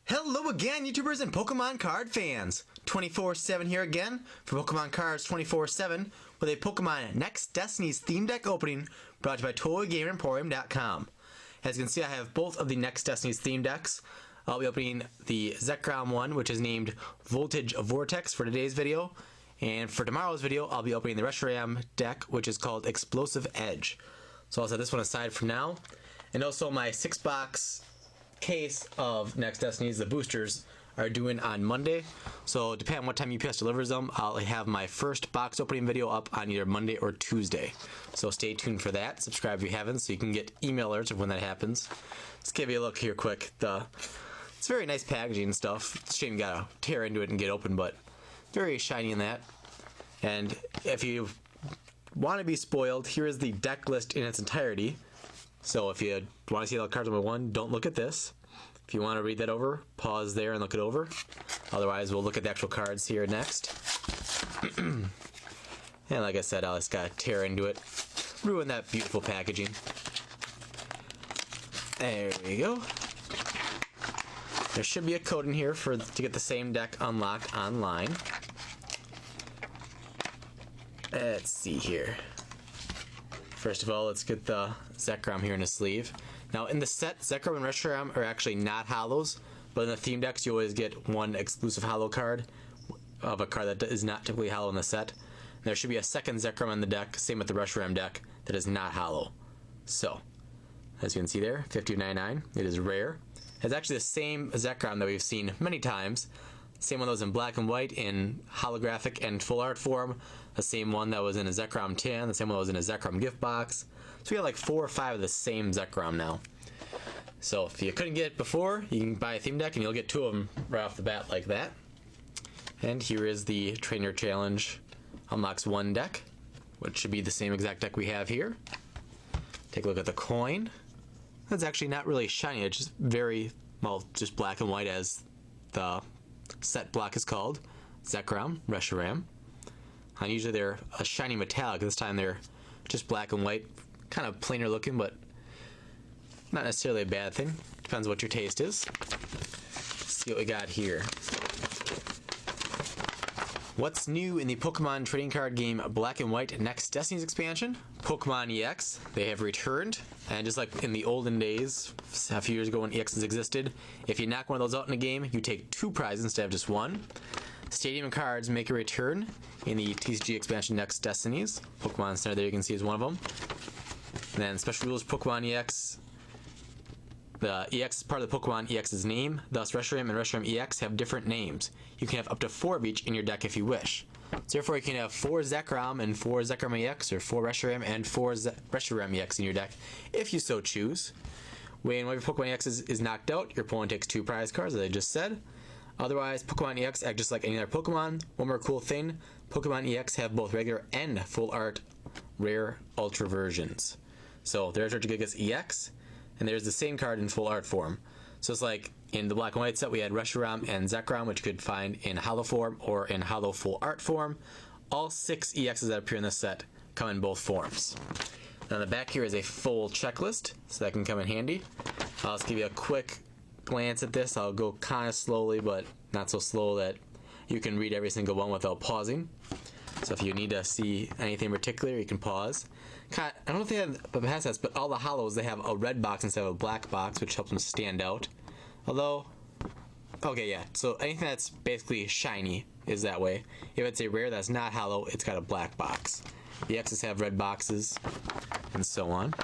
Hello again, YouTubers and Pokemon card fans! 24/7 here again for Pokemon Cards 24/7 with a Pokemon Next Destinies theme deck opening brought to you by ToyGameEmporium.com. As you can see, I have both of the Next Destinies theme decks. I'll be opening the Zekrom one, which is named Vortex for today's video. And for tomorrow's video, I'll be opening the Reshiram deck, which is called Explosive Edge. So I'll set this one aside for now. And also my 6-box case of Next Destinies, the boosters, are due in on Monday. So depending on what time UPS delivers them, I'll have my first box opening video up on either Monday or Tuesday. So stay tuned for that. Subscribe if you haven't so you can get email alerts of when that happens. Let's give you a look here quick. It's very nice packaging and stuff. It's a shame you gotta tear into it and get open, but very shiny in that. And if you want to be spoiled, here is the deck list in its entirety. So if you want to see the cards number one, don't look at this. If you want to read that over, pause there and look it over. Otherwise, we'll look at the actual cards here next. And like I said, I just gotta tear into it, ruin that beautiful packaging. There we go. There should be a code in here to get the same deck unlocked online. Let's see here. First of all, let's get the Zekrom here in a sleeve. Now in the set, Zekrom and Reshiram are actually not hollows, but in the theme decks you always get one exclusive hollow card of a card that is not typically hollow in the set. And there should be a second Zekrom in the deck, same with the Reshiram deck, that is not hollow. So, as you can see there, 5099, it is rare. It's actually the same Zekrom that we've seen many times. Same one that was in black and white in holographic and full art form. The same one that was in a Zekrom 10. The same one that was in a Zekrom gift box. So we got like 4 or 5 of the same Zekrom now. So if you couldn't get it before, you can buy a theme deck and you'll get 2 of them right off the bat like that. And here is the Trainer Challenge unlocks 1 deck, which should be the same exact deck we have here. Take a look at the coin. That's actually not really shiny. It's just very, well, just black and white as the set block is called. Zekrom, Reshiram. And usually they're a shiny metallic. This time they're just black and white, kind of plainer looking, but not necessarily a bad thing. Depends what your taste is. Let's see what we got here. What's new in the Pokemon trading card game Black and White Next Destinies expansion? Pokemon EX. They have returned, and just like in the olden days, a few years ago when EXs existed, if you knock one of those out in a game, you take 2 prizes instead of just 1. Stadium cards make a return in the TCG expansion Next Destinies. Pokemon Center there you can see is one of them. And then Special Rules Pokemon EX. The EX is part of the Pokemon EX's name, thus Reshiram and Reshiram EX have different names. You can have up to 4 of each in your deck if you wish. So therefore you can have 4 Zekrom and 4 Zekrom EX, or 4 Reshiram and 4 Reshiram EX in your deck, if you so choose. When one of your Pokemon EX is knocked out, your opponent takes 2 prize cards, as I just said. Otherwise, Pokemon EX act just like any other Pokemon. One more cool thing, Pokemon EX have both regular and full art rare ultra versions. So there's our Gigas EX, and there's the same card in full art form. So it's like in the black and white set we had Reshiram and Zekrom, which you could find in hollow form or in hollow full art form. All 6 EXs that appear in this set come in both forms. Now on the back here is a full checklist, so that can come in handy. I'll just give you a quick glance at this. I'll go kind of slowly, but not so slow that you can read every single one without pausing. So if you need to see anything in particular, you can pause. I don't know if they have the past sets, but all the hollows, they have a red box instead of a black box, which helps them stand out. Although, okay, yeah, so anything that's basically shiny is that way. If it's a rare that's not hollow, it's got a black box. The X's have red boxes, and so on.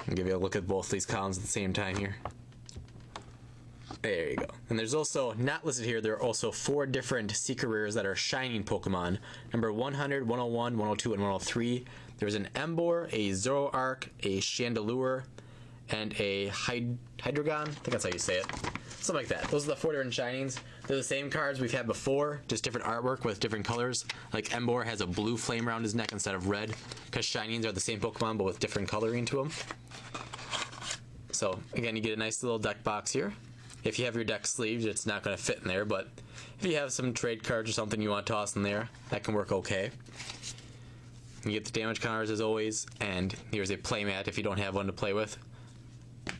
I'll give you a look at both these columns at the same time here. There you go. And there's also, not listed here, there are also 4 different secret rares that are shining Pokemon. Number 100, 101, 102, and 103. There's an Emboar, a Zoroark, a Chandelure, and a Hydreigon. I think that's how you say it. Something like that. Those are the 4 different shinings. They're the same cards we've had before, just different artwork with different colors. Like Emboar has a blue flame around his neck instead of red, because shinings are the same Pokemon but with different coloring to them. So again, you get a nice little deck box here. If you have your deck sleeves, it's not going to fit in there, but if you have some trade cards or something you want to toss in there, that can work okay. You get the damage counters as always, and here's a playmat if you don't have one to play with.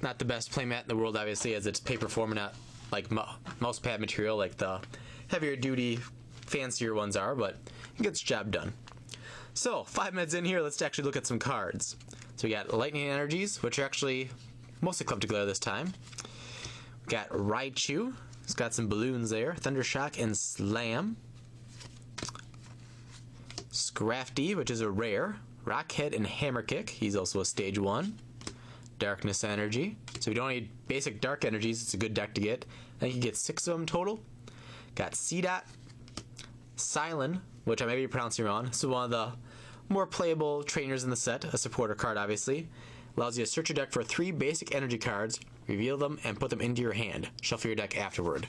Not the best playmat in the world, obviously, as it's paper form and not like mouse pad material like the heavier duty, fancier ones are, but it gets the job done. So 5 minutes in here, let's actually look at some cards. So we got Lightning Energies, which are actually mostly clumped together this time. We got Raichu, it's got some balloons there. Thundershock and Slam. Scrafty, which is a rare. Rockhead and Hammerkick, he's also a stage 1. Darkness Energy, so if you don't need basic dark energies, it's a good deck to get. I think you get 6 of them total. Got C-Dot, Silent, which I may be pronouncing wrong. So one of the more playable trainers in the set, a supporter card obviously. Allows you to search your deck for 3 basic energy cards, reveal them, and put them into your hand. Shuffle your deck afterward.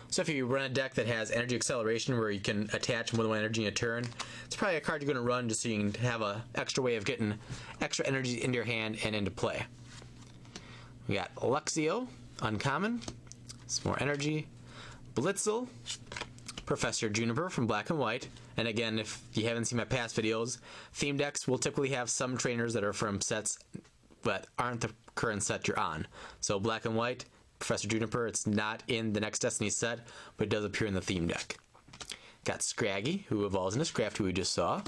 So if you run a deck that has energy acceleration where you can attach more than one energy in a turn, it's probably a card you're going to run just so you can have an extra way of getting extra energy into your hand and into play. We got Luxio, uncommon, some more energy. Blitzel, Professor Juniper from Black and White. And again, if you haven't seen my past videos, theme decks will typically have some trainers that are from sets that aren't the current set you're on. So Black and White, Professor Juniper, it's not in the next Destiny set, but it does appear in the theme deck. Got Scraggy, who evolves into Scraft, who we just saw.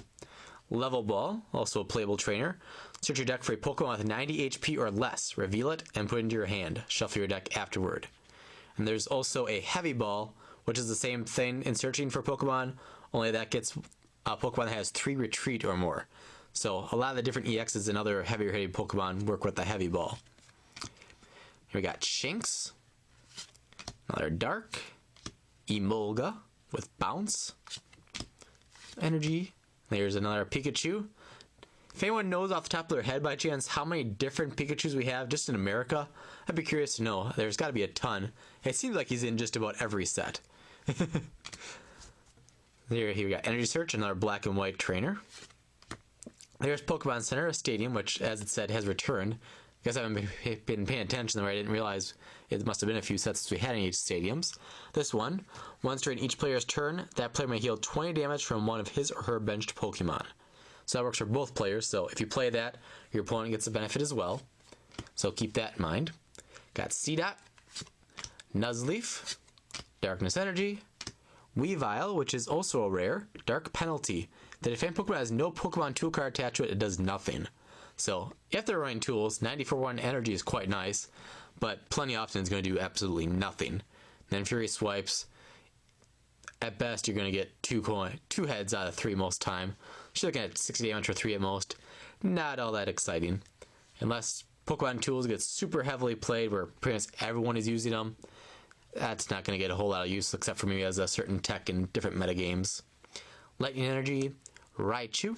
Level Ball, also a playable trainer. Search your deck for a Pokemon with 90 HP or less. Reveal it and put it into your hand. Shuffle your deck afterward. And there's also a Heavy Ball, which is the same thing in searching for Pokemon, only that gets a Pokemon that has 3 retreat or more. So a lot of the different EXs and other heavier hitting Pokemon work with the Heavy Ball. Here we got Shinx, another Dark, Emolga with Bounce, Energy. There's another Pikachu. If anyone knows off the top of their head by chance how many different Pikachus we have just in America, I'd be curious to know. There's got to be a ton. It seems like he's in just about every set. Here we got Energy Search, another Black and White trainer. There's Pokemon Center, a stadium, which, as it said, has returned. I guess I haven't been paying attention there. I didn't realize it must have been a few sets since we had any stadiums. This one, once during each player's turn, that player may heal 20 damage from one of his or her benched Pokemon. So that works for both players, so if you play that, your opponent gets a benefit as well. So keep that in mind. Got C-Dot, Nuzleaf, Darkness Energy, Weavile, which is also a rare, Dark Penalty. The defend Pokemon has no Pokemon tool card attached to it, it does nothing. So if they're running tools, 94-1 energy is quite nice, but plenty often is going to do absolutely nothing. Then Fury Swipes, at best you're going to get 2 heads out of 3 most time. You're looking at 60 damage for 3 at most. Not all that exciting. Unless Pokemon Tools gets super heavily played where pretty much everyone is using them, that's not going to get a whole lot of use except for maybe as a certain tech in different metagames. Lightning Energy, Raichu,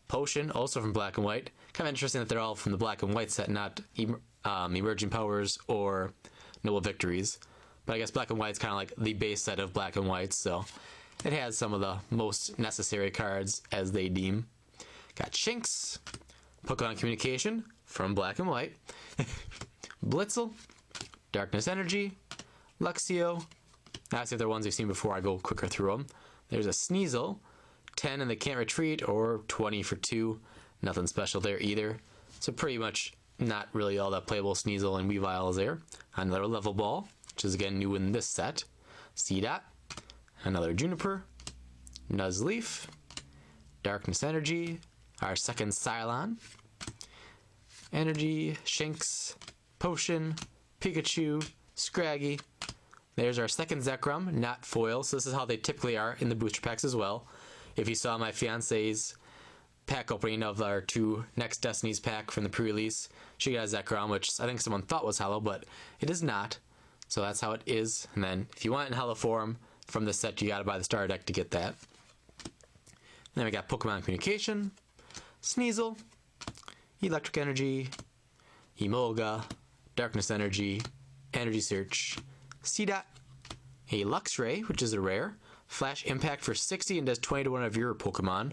Potion, also from Black and White. Kind of interesting that they're all from the Black and White set, not Emerging Powers or Noble Victories. But I guess Black and White's kind of like the base set of Black and White, so it has some of the most necessary cards as they deem. Got Shinx, Pokemon Communication from Black and White, Blitzel, Darkness Energy, Luxio. Now, see if they're ones we've seen before, I go quicker through them. There's a Sneasel, 10 and they can't retreat, or 20 for 2. Nothing special there either. So pretty much not really all that playable. Sneasel and Weavile is there. Another Level Ball, which is again new in this set. C-Dot, another Juniper, Nuzleaf, Darkness Energy, our second Cylon, Energy, Shinx, Potion, Pikachu, Scraggy. There's our second Zekrom, not foil, so this is how they typically are in the booster packs as well. If you saw my fiance's pack opening of our 2 next Destinies pack from the pre-release, she got a Zekrom, which I think someone thought was hollow, but it is not. So that's how it is. And then if you want it in hollow form from this set, you gotta buy the starter deck to get that. And then we got Pokemon Communication, Sneasel, Electric Energy, Emolga, Darkness Energy, Energy Search, C-Dot, a Luxray, which is a rare, Flash Impact for 60 and does 20 to one of your Pokemon.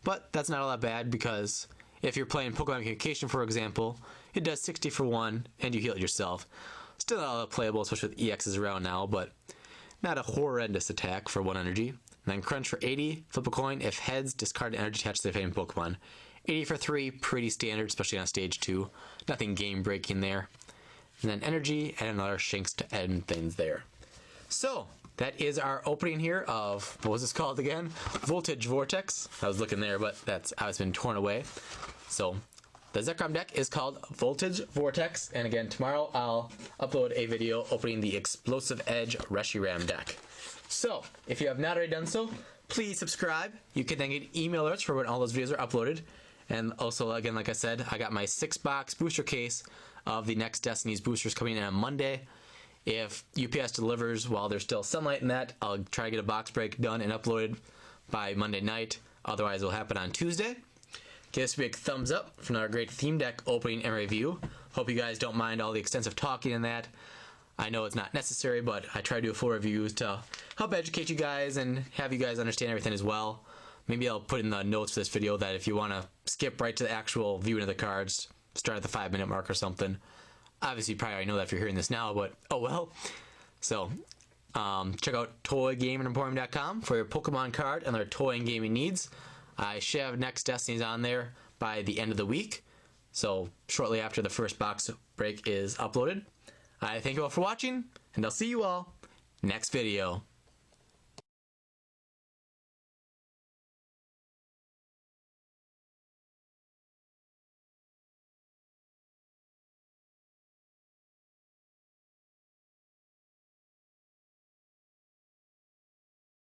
But that's not all that bad because if you're playing Pokemon Communication, for example, it does 60 for 1 and you heal it yourself. Still not all that playable, especially with EXs around now, but not a horrendous attack for 1 energy. And then Crunch for 80, flip a coin. If heads, discard an energy attached to the defending Pokemon. 80 for 3, pretty standard, especially on stage 2. Nothing game breaking there. and then energy, and another Shinx to end things there. So that is our opening here of, what was this called again? Voltage Vortex. I was looking there, but that's how it's been torn away. So the Zekrom deck is called Voltage Vortex, and again, tomorrow I'll upload a video opening the Explosive Edge Reshiram deck. So, if you have not already done so, please subscribe. You can then get email alerts for when all those videos are uploaded. And also, again, like I said, I got my 6-box booster case of the next Destinies boosters coming in on Monday. If UPS delivers while there's still sunlight in that, I'll try to get a box break done and uploaded by Monday night. Otherwise, it'll happen on Tuesday. Give us a big thumbs up for another great theme deck opening and review. Hope you guys don't mind all the extensive talking in that. I know it's not necessary, but I try to do full reviews to help educate you guys and have you guys understand everything as well. Maybe I'll put in the notes for this video that if you want to skip right to the actual viewing of the cards, start at the 5-minute mark or something. Obviously, you probably already know that if you're hearing this now, but oh well. So, check out toygamingemporium.com for your Pokemon card and their toy and gaming needs. I should have next Destinies on there by the end of the week, so shortly after the first box break is uploaded. I thank you all for watching, and I'll see you all next video.